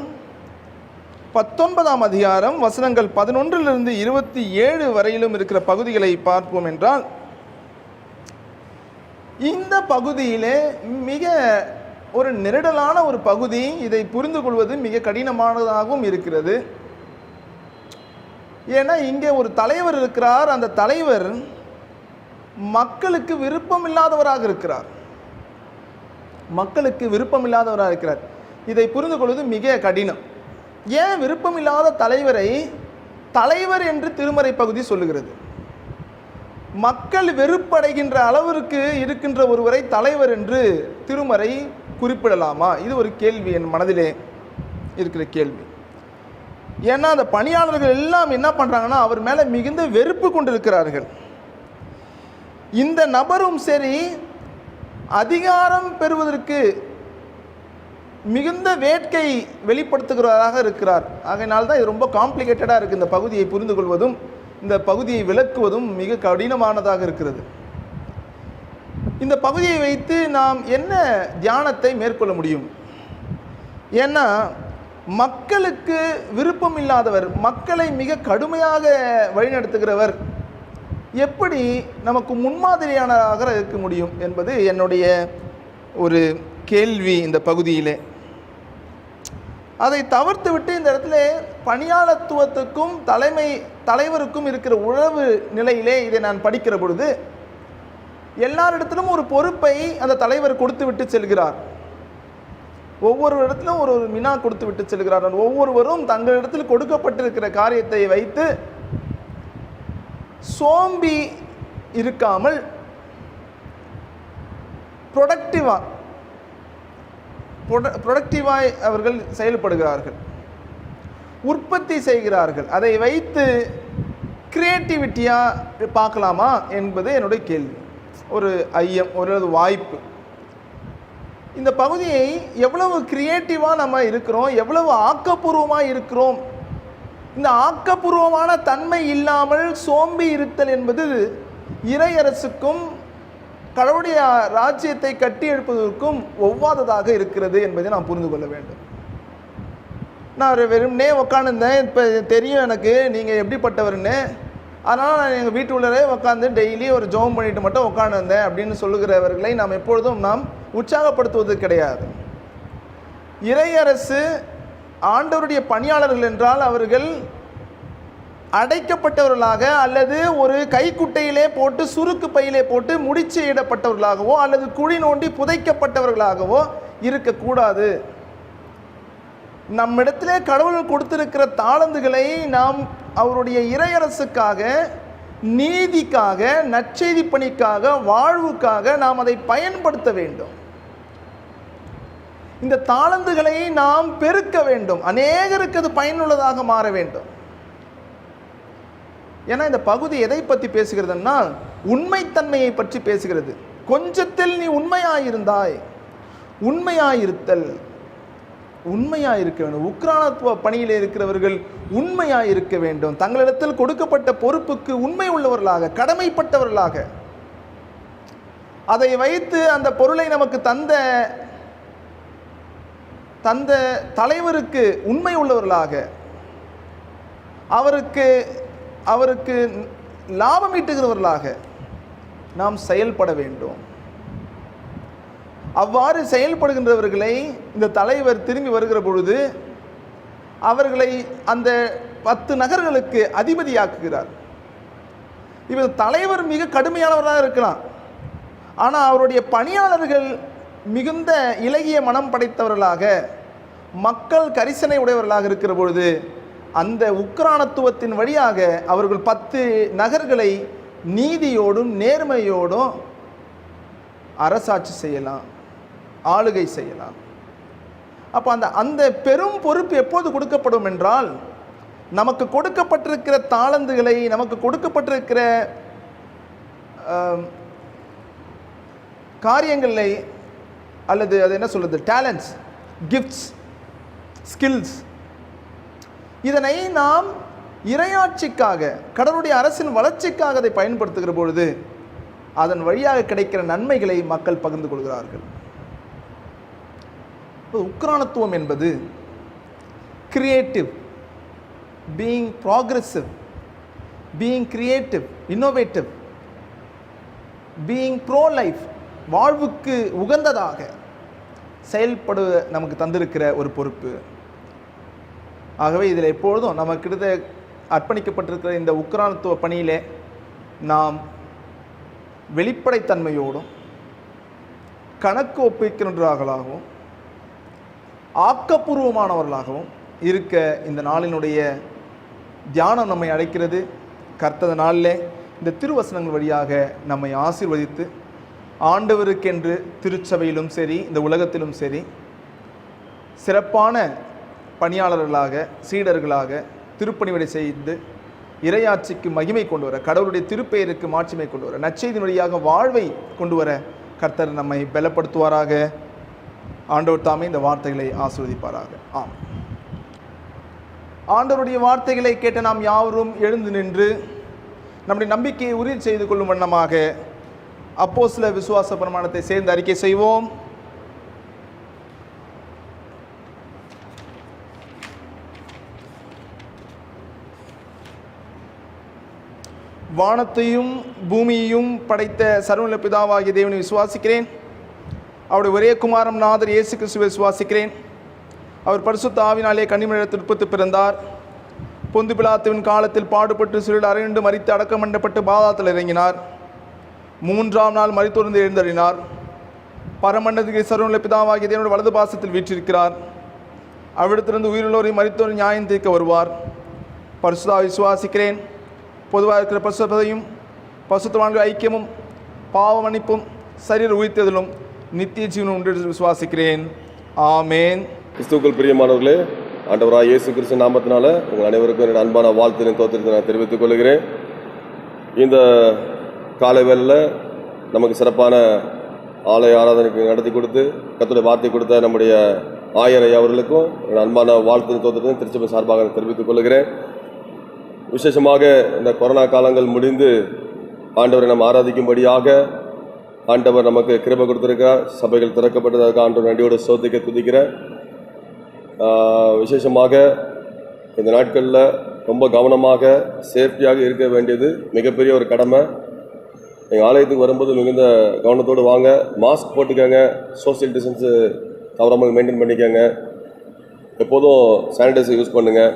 19ஆம் அதிகாரம் வசனங்கள் 11 to 27 வரையிலும் இருக்கிற பகுதிகளை பார்ப்போம் என்றால், இந்த பகுதியிலே மிக ஒரு நெருடலான ஒரு பகுதி. இதை புரிந்து கொள்வது மிக கடினமானதாகவும் இருக்கிறது. ஏன்னா இங்கே ஒரு தலைவர் இருக்கிறார், அந்த தலைவர் மக்களுக்கு விருப்பம் இல்லாதவராக இருக்கிறார். இதை புரிந்து கொள்வது மிக கடினம். ஏன் விருப்பமில்லாத தலைவரை தலைவர் என்று திருமறை பகுதி சொல்லுகிறது? மக்கள் வெறுப்படைகின்ற அளவிற்கு இருக்கின்ற ஒருவரை தலைவர் என்று திருமறை குறிப்பிடலாமா? இது ஒரு கேள்வி, என் மனதிலே இருக்கிற கேள்வி. ஏன்னா அந்த பணியாளர்கள் எல்லாம் என்ன பண்ணுறாங்கன்னா, அவர் மேலே மிகுந்த வெறுப்பு கொண்டிருக்கிறார்கள். இந்த நபரும் சரி, அதிகாரம் பெறுவதற்கு மிகுந்த வேட்கை வெளிப்படுத்துகிறவராக இருக்கிறார். ஆகையினால்தான் இது ரொம்ப காம்ப்ளிகேட்டடாக இருக்குது. இந்த பகுதியை புரிந்து கொள்வதும் இந்த பகுதியை விளக்குவதும் மிக கடினமானதாக இருக்கிறது. இந்த பகுதியை வைத்து நாம் என்ன தியானத்தை மேற்கொள்ள முடியும்? ஏன்னா மக்களுக்கு விருப்பம் இல்லாதவர், மக்களை மிக கடுமையாக வழிநடத்துகிறவர் எப்படி நமக்கு முன்மாதிரியானதாக இருக்க முடியும் என்பது என்னுடைய ஒரு கேள்வி. இந்த பகுதியிலே அதை தவிர்த்து விட்டு இந்த இடத்துல பணியாளத்துவத்துக்கும் தலைவருக்கும் இருக்கிற உறவு நிலையிலே இதை நான் படிக்கிற பொழுது, எல்லாரிடத்திலும் ஒரு பொறுப்பை அந்த தலைவர் கொடுத்து விட்டு செல்கிறார். ஒவ்வொரு இடத்திலும் ஒரு மினா கொடுத்து விட்டு செல்கிறார். ஒவ்வொருவரும் தங்களிடத்தில் கொடுக்கப்பட்டிருக்கிற காரியத்தை வைத்து சோம்பி இருக்காமல் ப்ரொடக்டிவாய் அவர்கள் செயல்படுகிறார்கள், உற்பத்தி செய்கிறார்கள். அதை வைத்து கிரியேட்டிவிட்டியாக பார்க்கலாமா என்பது என்னுடைய கேள்வி, ஒரு ஐயம், ஒரு வாய்ப்பு. இந்த பகுதியை எவ்வளவு கிரியேட்டிவாக நம்ம இருக்கிறோம், எவ்வளவு ஆக்கப்பூர்வமாக இருக்கிறோம். இந்த ஆக்கப்பூர்வமான தன்மை இல்லாமல் சோம்பி இருத்தல் என்பது இறையரசுக்கும் கடவுளுடைய ராஜ்யத்தை கட்டி எழுப்பதற்கும் ஒவ்வாததாக இருக்கிறது என்பதை நாம் புரிந்து கொள்ள வேண்டும். நான் வெறும்னே உக்காந்துருந்தேன், இப்போ தெரியும் எனக்கு நீங்கள் எப்படிப்பட்டவர்னு, அதனால் நான் எங்கள் வீட்டு உள்ளே உட்காந்து டெய்லி ஒரு ஜெபம் பண்ணிட்டு மட்டும் உட்காந்துருந்தேன் அப்படின்னு சொல்லுகிறவர்களை நாம் எப்பொழுதும் நாம் உற்சாகப்படுத்துவது கிடையாது. இறையரசு ஆண்டவருடைய பணியாளர்கள் என்றால் அவர்கள் அடைக்கப்பட்டவர்களாக அல்லது ஒரு கைக்குட்டையிலே போட்டு சுருக்கு பையிலே போட்டு முடிச்சு இடப்பட்டவர்களாகவோ அல்லது குழி நோண்டி புதைக்கப்பட்டவர்களாகவோ இருக்கக்கூடாது. நம்மிடத்திலே கடவுள் கொடுத்திருக்கிற தாளந்துகளை நாம் அவருடைய இறையரசுக்காக, நீதிக்காக, நற்செய்தி பணிக்காக, வாழ்வுக்காக நாம் அதை பயன்படுத்த வேண்டும். இந்த தாளந்துகளை நாம் பெருக்க வேண்டும், அநேகருக்கு அது பயனுள்ளதாக மாற வேண்டும். ஏன்னா இந்த பகுதி எதை பற்றி பேசுகிறதுன்னா உண்மைத்தன்மையை பற்றி பேசுகிறது. கொஞ்சத்தில் நீ உண்மையாயிருந்தாய், உண்மையாயிருத்தல், உண்மையாயிருக்க வேண்டும். உக்ரானத்துவ பணியில் இருக்கிறவர்கள் உண்மையாயிருக்க வேண்டும். தங்களிடத்தில் கொடுக்கப்பட்ட பொறுப்புக்கு உண்மை உள்ளவர்களாக, கடமைப்பட்டவர்களாக, அதை வைத்து அந்த பொருளை நமக்கு தந்த தலைவருக்கு உண்மை உள்ளவர்களாக, அவருக்கு லாபம் ஈட்டுகிறவர்களாக நாம் செயல்பட வேண்டும். அவ்வாறு செயல்படுகின்றவர்களை இந்த தலைவர் திரும்பி வருகிற பொழுது அவர்களை அந்த 10 நகர்களுக்கு அதிபதியாக்குகிறார். இவர் தலைவர் மிக கடுமையானவராக இருக்கலாம், ஆனால் அவருடைய பணியாளர்கள் மிகுந்த இலகிய மனம் படைத்தவர்களாக, மக்கள் கரிசனை உடையவர்களாக இருக்கிற பொழுது அந்த உக்ரானத்துவத்தின் வழியாக அவர்கள் 10 நகர்களை நீதியோடும் நேர்மையோடும் அரசாட்சி செய்யலாம், ஆளுகை செய்யலாம். அப்போ அந்த பெரும் பொறுப்பு எப்போது கொடுக்கப்படும் என்றால், நமக்கு கொடுக்கப்பட்டிருக்கிற தாளந்துகளை, நமக்கு கொடுக்கப்பட்டிருக்கிற காரியங்களை, அல்லது அது என்ன சொல்றது, டேலண்ட்ஸ், கிஃப்ட்ஸ், ஸ்கில்ஸ், இதனை நாம் இறையாட்சிக்காக, கடவுளுடைய அரசின் வளர்ச்சிக்காக அதை பயன்படுத்துகிற பொழுது அதன் வழியாக கிடைக்கிற நன்மைகளை மக்கள் பகிர்ந்து கொள்கிறார்கள். உக்ரானத்துவம் என்பது creative, being progressive, being creative, innovative, being bro life, வாழ்வுக்கு உகந்ததாக செயல்பட நமக்கு தந்திருக்கிற ஒரு பொறுப்பு. ஆகவே இதில் எப்பொழுதும் நமக்கிட்ட அர்ப்பணிக்கப்பட்டிருக்கிற இந்த உக்ரானத்துவ பணியிலே நாம் வெளிப்படைத்தன்மையோடும் கணக்கு ஒப்பிக்கின்றவர்களாகவும் ஆக்கப்பூர்வமானவர்களாகவும் இருக்க இந்த நாளினுடைய தியானம் நம்மை அழைக்கிறது. கர்த்தர் நாளிலே இந்த திருவசனங்கள் வழியாக நம்மை ஆசீர்வதித்து ஆண்டவருக்கென்று திருச்சபையிலும் சரி, இந்த உலகத்திலும் சரி, சிறப்பான பணியாளர்களாக, சீடர்களாக திருப்பணிவிடை செய்து இறையாட்சிக்கு மகிமை கொண்டு வர, கடவுளுடைய திருப்பெயருக்கு மாட்சிமை கொண்டு வர, நற்செய்தி வழியாக வாழ்வை கொண்டு வர கர்த்தர் நம்மை பலப்படுத்துவாராக. ஆண்டவர் தாமே இந்த வார்த்தைகளை ஆசீர்வதிப்பாராக. ஆம். ஆண்டவருடைய வார்த்தைகளை கேட்ட நாம் யாவரும் எழுந்து நின்று நம்முடைய நம்பிக்கையை உறுதி செய்து கொள்ளும் வண்ணமாக அப்போஸ்தல விசுவாச பிரமாணத்தை சேர்ந்து அறிக்கை செய்வோம். வானத்தையும் பூமியையும் படைத்த சர்வவல்ல பிதாவாகிய தேவனை விசுவாசிக்கிறேன். அவருடைய ஒரே குமாரன் நாதர் இயேசு கிறிஸ்துவை விசுவாசிக்கிறேன். அவர் பரிசுத்த ஆவினாலே கன்னிமரியாள் உற்பத்தி பிறந்தார். பொந்து பிலாத்துவின் காலத்தில் பாடுபட்டு சிறில் அறையுண்டு மரித்து அடக்கம் பண்ணப்பட்டு பாதாளத்தில் இறங்கினார். 3ஆம் நாள் மரித்தோர்ந்து எழுந்தறினார். பரமண்டத்துக்கு சர்வநிலை பிதாவாகிய தேவனுடைய வலது பாசத்தில் வீற்றிருக்கிறார். அவ்விடத்திலிருந்து உயிருள்ளோரை மரித்தோரை நியாயம் தீர்க்க வருவார். பரிசுத்தாவை விசுவாசிக்கிறேன். பொதுவாக இருக்கிற பரிசுத்தையும் பரிசுத்தவான்கள் ஐக்கியமும் பாவ மன்னிப்பும் சரீர உயிர்த்ததிலும் நித்திய ஜீவனும் உண்டு என்று விசுவாசிக்கிறேன். ஆமேன். கிறிஸ்துவுக்குள் பிரியமானவர்களே, ஆண்டவராக இயேசு கிறிஸ்து நாமத்தினால உங்கள் அனைவருக்கும் என்னோட அன்பான வாழ்த்தினை தோத்திரத்தை நான் தெரிவித்துக் கொள்கிறேன். இந்த காலை வேளையில் நமக்கு சிறப்பான ஆலய ஆராதனைக்கு நடத்தி கொடுத்து கர்த்தருடைய வார்த்தை கொடுத்த நம்முடைய ஆயர் ஐயா அவர்களுக்கும் என்னோட அன்பான வாழ்த்தினை தோத்திரத்தை திருச்சபை சார்பாக தெரிவித்துக் கொள்கிறேன். விசேஷமாக இந்த கொரோனா காலங்கள் முடிந்து ஆண்டவரை நம்ம ஆராதிக்கும்படியாக ஆண்டவர் நமக்கு கிருபை கொடுத்திருக்கிறார். சபைகள் திறக்கப்பட்டதற்கு ஆண்டவர் நன்றியோடு ஸ்தோத்திரிக்க துதிக்கிறேன். விசேஷமாக இந்த நாட்களில் ரொம்ப கவனமாக சேஃப்டியாக இருக்க வேண்டியது மிகப்பெரிய ஒரு கடமை. எங்கள் ஆலயத்துக்கு வரும்போது மிகுந்த கவனத்தோடு வாங்க. மாஸ்க் போட்டுக்கோங்க. சோஷியல் டிஸ்டன்ஸு தவறாமல் மெயின்டைன் பண்ணிக்கோங்க. எப்போதும் சானிடைசர் யூஸ் பண்ணுங்கள்.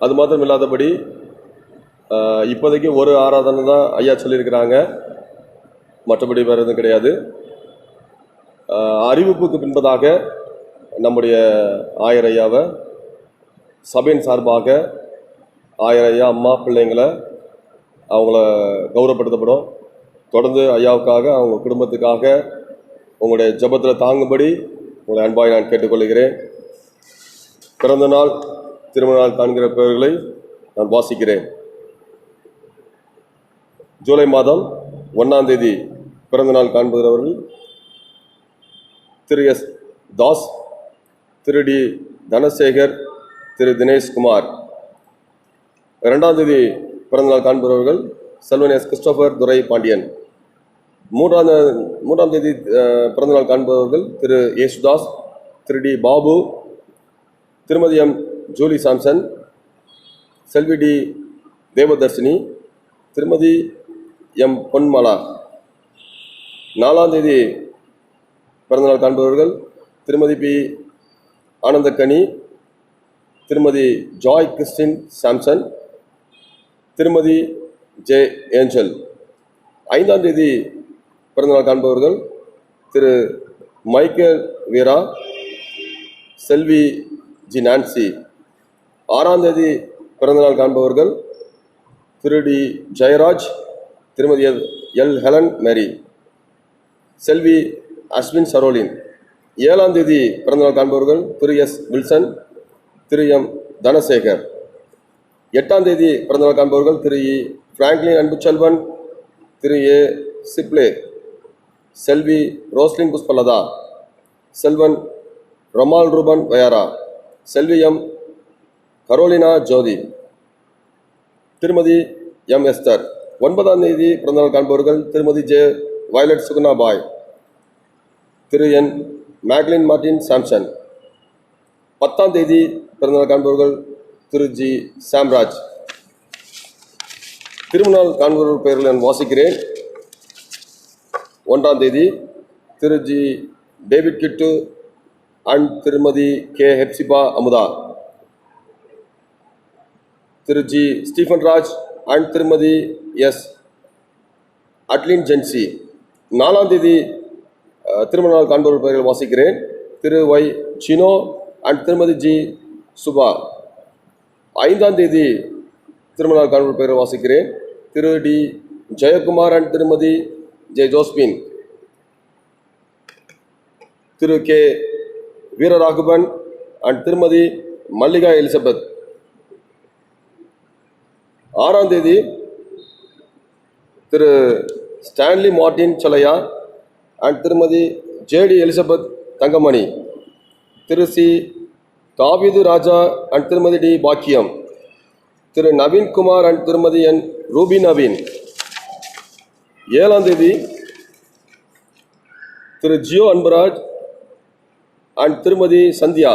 அது மாத்திரம் இல்லாதபடி இப்போதைக்கு ஒரு ஆராதனை தான் ஐயா சொல்லியிருக்கிறாங்க, மற்றபடி வேறு எதுவும் கிடையாது. அறிவிப்புக்கு பின்பதாக நம்முடைய ஆயர் ஐயாவை சபையின் சார்பாக ஆயர் ஐயா அம்மா பிள்ளைங்களை அவங்கள கௌரவப்படுத்தப்படும். தொடர்ந்து ஐயாவுக்காக அவங்க குடும்பத்துக்காக உங்களுடைய ஜெபத்தில் தாங்கும்படி உங்களை அன்பாய் நான் கேட்டுக்கொள்கிறேன். பிறந்த நாள் திருமண நாள் காண்கிற பெயர்களை நான் வாசிக்கிறேன். ஜூலை மாதம் 1ஆம் தேதி பிறந்த நாள் காண்பவர்கள் திரு எஸ் தாஸ், திரு டி தனசேகர், திரு தினேஷ்குமார். 2ஆம் தேதி பிறந்தநாள் காண்பவர்கள் செல்வன் எஸ் கிறிஸ்டோபர் துரை பாண்டியன். 3ஆம் தேதி பிறந்தநாள் காண்பவர்கள் திரு ஏசுதாஸ், திரு டி பாபு, திருமதி எம் ஜூலி சாம்சன், செல்வி டி தேவதர்ஷினி, திருமதி எம் பொன்மலா. 4ஆம் தேதி பிறந்தநாள் காண்பவர்கள் திருமதி பி ஆனந்தக்கனி, திருமதி ஜாய் கிறிஸ்டின் சாம்சன், திருமதி ஜே ஏஞ்சல். 5ஆம் தேதி பிறந்தநாள் காண்பவர்கள் திரு மைக்கேல் வீரா, செல்வி ஜி நான்சி. 6ஆம் தேதி பிறந்தநாள் காண்பவர்கள் திரு டி ஜெயராஜ், திருமதி எல் ஹெலன் மேரி, செல்வி அஸ்வின் சரோலின். 7ஆம் தேதி பிறந்தநாள் காண்பவர்கள் திரு எஸ் வில்சன், திரு எம் தனசேகர். 8ஆம் தேதி பிறந்தநாள் காண்பவர்கள் திரு இ பிராங்க்லின் அன்புச்செல்வன், திரு ஏ சிப்லே, செல்வி ரோஸ்லின் புஷ்பலதா, செல்வன் ரொமால் ரூபன் வயாரா, செல்வி எம் கரோலினா ஜோதி, திருமதி எம் எஸ்தர். 9ஆம் தேதி பிறந்தநாள் காண்பவர்கள் திருமதி ஜே வயலட் சுகுணா பாய், திரு என் மேக்லின் மார்டின் சாம்சன். 10ஆம் தேதி பிறந்தநாள் காண்பவர்கள் திரு ஜி சாம்ராஜ். திருமணநாள் காண்பவர்கள் பெயர்கள் நான் வாசிக்கிறேன். 1ஆம் தேதி Thiru G David Kittu and Thirumathi K Hephzibah Amudha, Thiru G Stephen Raj and Thirumathi S Adline Jency. 4ஆம் தேதி திருமண நாள் காண்பவர்கள் பெயர்கள் வாசிக்கிறேன். Thiru Y Sino and Thirumathi G Subha. 5ஆம் தேதி திருமண நாள் காண்பவர்கள் பெயர்கள் வாசிக்கிறேன். Thiru T Jayakumar and Thirumathi J Josephine, Thiru K Veeraraghavan and Thirumathi Mallika Elizabeth. 6ஆம் தேதி Thiru Stanley Martin Salaiah and Thirumathi JD Elizabeth Thangamani, Thiru C தாவீது ராஜா அண்ட் திருமதி டி பாக்கியம், திரு நவீன்குமார் அண்ட் திருமதி என் ரூபி நவீன். 7ஆம் தேதி திரு ஜியோ அன்பராஜ் அண்ட் திருமதி சந்தியா,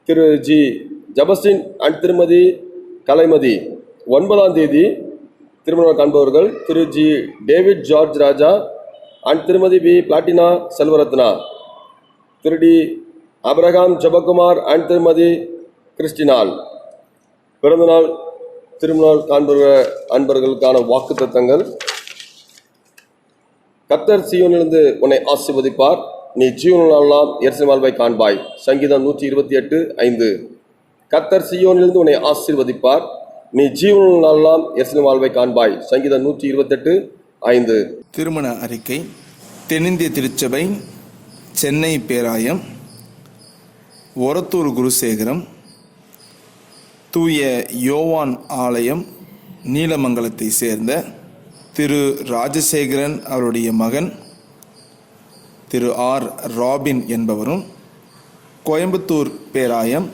திரு ஜி ஜபஸ்டின் அண்ட் திருமதி கலைமதி. 9ஆம் தேதி திருமணம் காண்பவர்கள் திரு G David George Raja and திருமதி பி பிளாட்டினா செல்வரத்னா, திரு டி அப்ரஹாம் ஜபகுமார் அண்ட் திருமதி கிறிஸ்டினால் பிறந்தநாள் திருமணம் காண்புற அன்பர்களுக்கான வாக்குத்தத்தங்கள். கர்த்தர் சீயோனிலிருந்து உன்னை ஆசீர்வதிப்பார், நீ ஜீவனுள்ளெல்லாம் எருசலேம் வாழ்வை காண்பாய். சங்கீதம் 128:5. கர்த்தர் சீயோனிலிருந்து உன்னை ஆசீர்வதிப்பார், நீ ஜீவனுள்ளெல்லாம் எருசலேம் வாழ்வை காண்பாய். சங்கீதம் 128:5. திருமண அறிக்கை. தென்னிந்திய திருச்சபை, சென்னை பேராயம், ஒரத்தூர் குருசேகரம், தூய யோவான் ஆலயம், நீலமங்கலத்தை சேர்ந்த திரு ராஜசேகரன் அவருடைய மகன் திரு ஆர் ராபின் என்பவரும், கோயம்புத்தூர் பேராயம்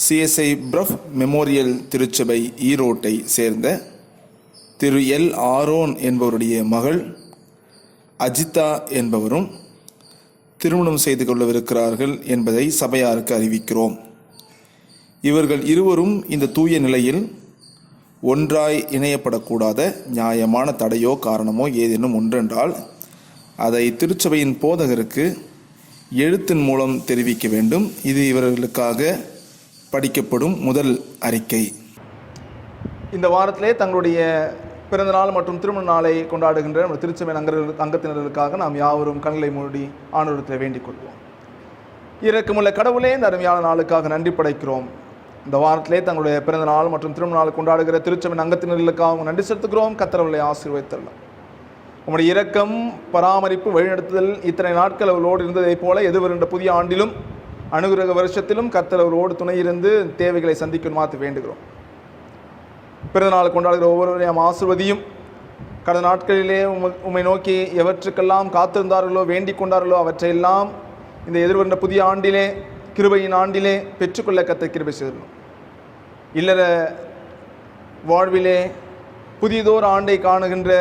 சிஎஸ்ஐ பிரஃப் மெமோரியல் திருச்சபை ஈரோட்டை சேர்ந்த திரு எல் ஆரோன் என்பவருடைய மகள் அஜிதா என்பவரும் திருமணம் செய்து கொள்ளவிருக்கிறார்கள் என்பதை சபையாருக்கு அறிவிக்கிறோம். இவர்கள் இருவரும் இந்த தூய நிலையில் ஒன்றாய் இணையப்படக்கூடாத நியாயமான தடையோ காரணமோ ஏதேனும் ஒன்றென்றால் அதை திருச்சபையின் போதகருக்கு எழுத்தின் மூலம் தெரிவிக்க வேண்டும். இது இவர்களுக்காக படிக்கப்படும் முதல் அறிக்கை. இந்த வாரத்திலே தங்களுடைய பிறந்தநாள் மற்றும் திருமண நாளை கொண்டாடுகின்ற நம்ம திருச்சபை அங்கத்தினர்களுக்காக நாம் யாவரும் கண்களை மூடி ஆண்டவரிடத்தில் வேண்டிக் கொள்வோம். இரக்கமுள்ள கடவுளே, இந்த அருமையான நாளுக்காக நன்றி படைக்கிறோம். இந்த வாரத்திலே தங்களுடைய பிறந்த நாள் மற்றும் திருமண நாள் கொண்டாடுகிற திருச்சபை அங்கத்தினர்களுக்காக நன்றி செலுத்துகிறோம். கர்த்தரை ஆசீர்வதித்தரலாம். உங்களுடைய இரக்கம், பராமரிப்பு, வழிநடத்துதல் இத்தனை நாட்கள் அவர்களோடு இருந்ததைப் போல எதிர்வருகின்ற புதிய ஆண்டிலும் அனுகிரக வருஷத்திலும் கர்த்தர் அவர்களோடு துணையிருந்து தேவைகளை சந்திக்கணுமாத்து வேண்டுகிறோம். பிறந்தநாள் கொண்டாடுகிற ஒவ்வொருவரையும் ஆசீர்வதியும். கடந்த நாட்களிலே உம்மை நோக்கி எவற்றுக்கெல்லாம் காத்திருந்தார்களோ, வேண்டிக் கொண்டார்களோ அவற்றையெல்லாம் இந்த எதிர்வருகின்ற புதிய ஆண்டிலே, கிருபையின் ஆண்டிலே பெற்றுக்கொள்ள கர்த்தர் கிருபை செய்தோம். இல்லற வாழ்விலே புதியதோர் ஆண்டை காணுகின்ற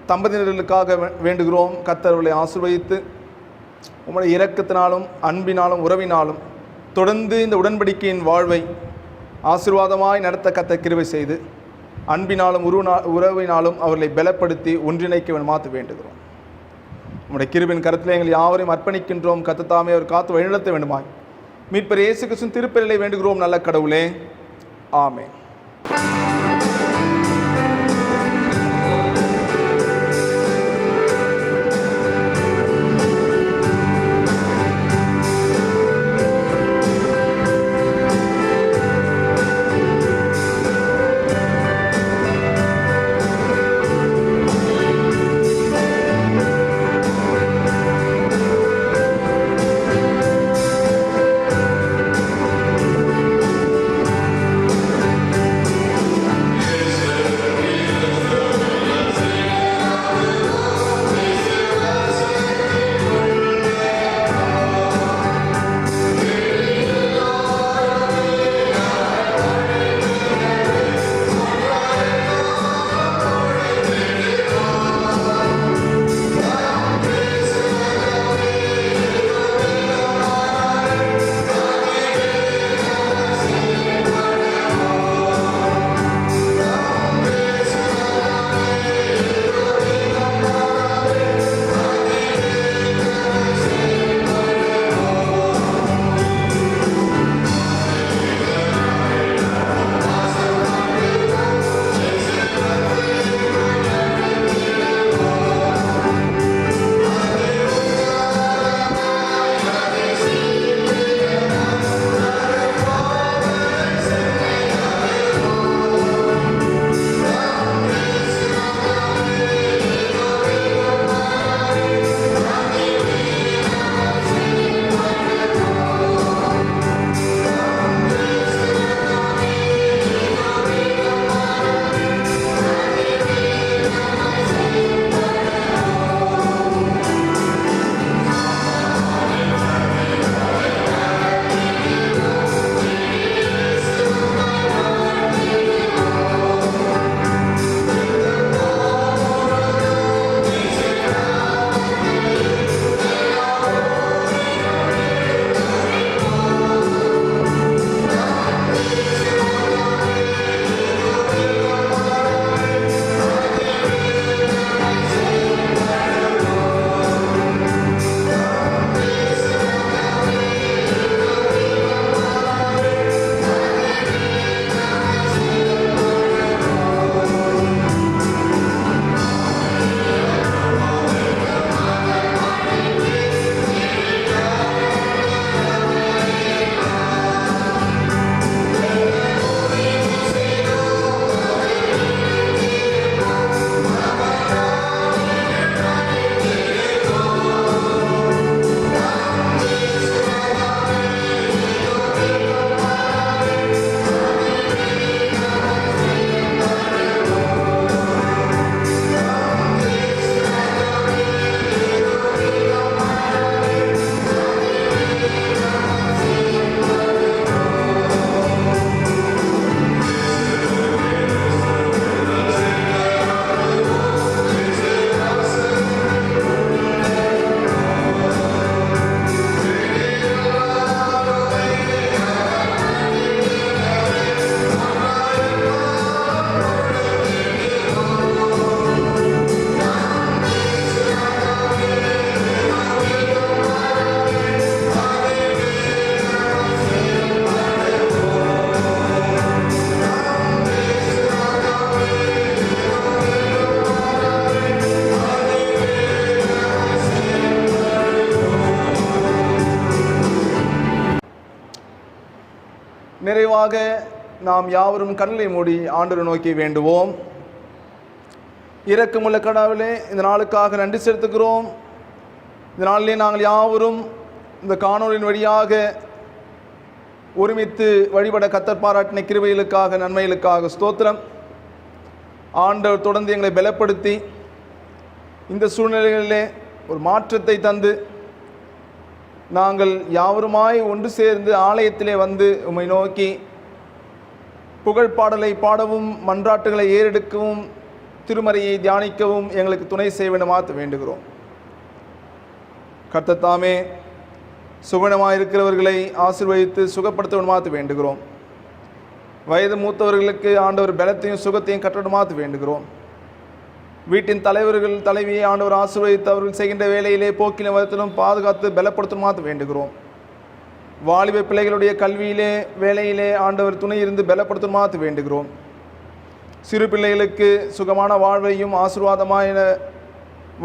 தம்பதியினர்களுக்காக வேண்டுகிறோம். கர்த்தர்களை ஆசீர்வதித்து உம்முடைய இரக்கத்தினாலும் அன்பினாலும் உறவினாலும் தொடர்ந்து இந்த உடன்படிக்கையின் வாழ்வை ஆசீர்வாதமாய் நடத்த கர்த்தர் கிருபை செய்து அன்பினாலும் உறவினாலும் அவர்களை பலப்படுத்தி ஒன்றிணைக்க மாற்ற வேண்டுகிறோம். உம்முடைய கிருபையின் கருத்தில் எங்கள் யாவரையும் அர்ப்பணிக்கின்றோம். கர்த்தர் தாமே அவர் காத்து வழிநடத்த வேண்டுமாய் மீட்பர் இயேசு கிறிஸ்துவின் திருப்பெயரிலே வேண்டுகிறோம் நல்ல கடவுளே. ஆமென். நிறைவாக நாம் யாவரும் கண்களை மூடி ஆண்டவரை நோக்கி வேண்டுவோம். இரக்கமுள்ள கடவுளே, இந்த நாளுக்காக நன்றி செலுத்துகிறோம். இந்த நாளிலே நாங்கள் யாவரும் இந்த காணொலியின் வழியாக ஒருமித்து வழிபட கர்த்தர் பாராட்டின கிருபைகளுக்காக நன்மைகளுக்காக ஸ்தோத்திரம். ஆண்டவர் தொடர்ந்து எங்களை பலப்படுத்தி இந்த சூழ்நிலைகளிலே ஒரு மாற்றத்தை தந்து நாங்கள் யாவருமாய் ஒன்று சேர்ந்து ஆலயத்திலே வந்து உம்மை நோக்கி புகழ்பாடலை பாடவும் மன்றாட்டுகளை ஏறெடுக்கவும் திருமறையை தியானிக்கவும் எங்களுக்கு துணை செய்ய வேண்டுமாறு வேண்டுகிறோம். கர்த்தர் தாமே சுகமாயிருக்கிறவர்களை ஆசீர்வதித்து சுகப்படுத்த வேண்டுமாறு வேண்டுகிறோம். வயது மூத்தவர்களுக்கு ஆண்டவர் பலத்தையும் சுகத்தையும் கட்டணுமாறு வேண்டுகிறோம். வீட்டின் தலைவர்கள் தலைவியை ஆண்டவர் ஆசீர்வதித்து அவர்கள் செய்கின்ற வேலையிலே போக்கின விதத்திலும் பாதுகாத்து பலப்படுத்தணுமாறு வேண்டுகிறோம். வாலிப பிள்ளைகளுடைய கல்வியிலே வேலையிலே ஆண்டவர் துணை இருந்து பலப்படுத்தணுமாறு வேண்டுகிறோம். சிறு பிள்ளைகளுக்கு சுகமான வாழ்வையும் ஆசீர்வாதமான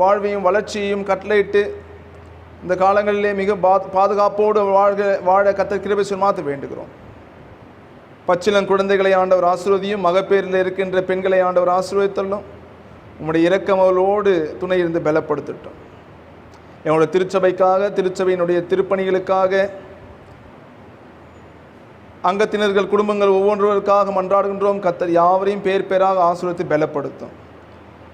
வாழ்வையும் வளர்ச்சியையும் கட்டளையிட்டு இந்த காலங்களிலே மிக பாதுகாப்போடு வாழ கர்த்தர் கிருபை செய்யுமாறு வேண்டுகிறோம். பச்சிளம் குழந்தைகளை ஆண்டவர் ஆசீர்வதியும். மகப்பேரில் இருக்கின்ற பெண்களை ஆண்டவர் ஆசீர்வதித்தள்ளும். உம்முடைய இரக்கம் அவர்களோடு துணை இருந்து பலப்படுத்தட்டும். எங்களுடைய திருச்சபைக்காக திருச்சபையினுடைய திருப்பணிகளுக்காக அங்கத்தினர்கள் குடும்பங்கள் ஒவ்வொருவருக்காக மன்றாடுகின்றோம். கர்த்தர் யாவரையும் பேர் பேராக ஆசீர்வதித்து பலப்படுத்தும்.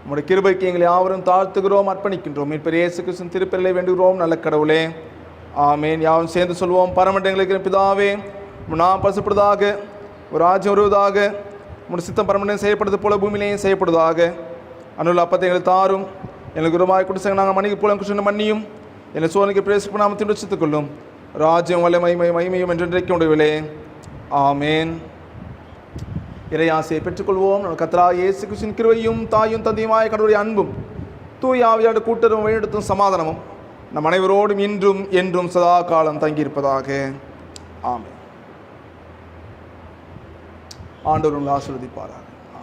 உம்முடைய கிருபைக்கு எங்களை யாவரும் தாழ்த்துகிறோம், அர்ப்பணிக்கின்றோம். மீட்பர் இயேசு கிறிஸ்துவின் திருப்பெயரிலே வேண்டுகிறோம் நல்ல கடவுளே, ஆமேன். யாவரும் சேர்ந்து சொல்வோம். பரமண்டலங்களுக்கு பிதாவே, நாம் பசுப்படுவதாக, ஒரு ராஜ்யம் வருவதாக, உம்முடைய சித்தம் பரமண்டம் செய்யப்படுவது போல பூமியிலேயும் செய்யப்படுவதாக. அனுள்ள அப்பத்தை எங்களுக்கு தாரும். எங்களுக்கு உருமாய் குடிசங்க நாங்கள் மணிக்கு போல குடிச்சு மன்னியும். என்னை சோதனைக்கு பிரேசிப்பு நாமத்தின் ரட்சித்துக் கொள்ளும். ராஜ்யம் வல்ல மகிமையும் என்றென்றைக்கு உடையவில்லை. ஆமேன். இறையாசையை பெற்றுக்கொள்வோம். கர்த்தராகிய இயேசு கிறிஸ்துவின் கிருபையும் தாயும் தந்தையுமாய கடவுளுடைய அன்பும் தூய ஆவியோடு கூட்டுறவும் வழிநடத்தும் சமாதானமும் நம் அனைவரோடும் இன்றும் என்றும் சதா காலம் தங்கியிருப்பதாக. ஆமேன். ஆண்டவர் உங்களை ஆசீர்வதிப்பாராக.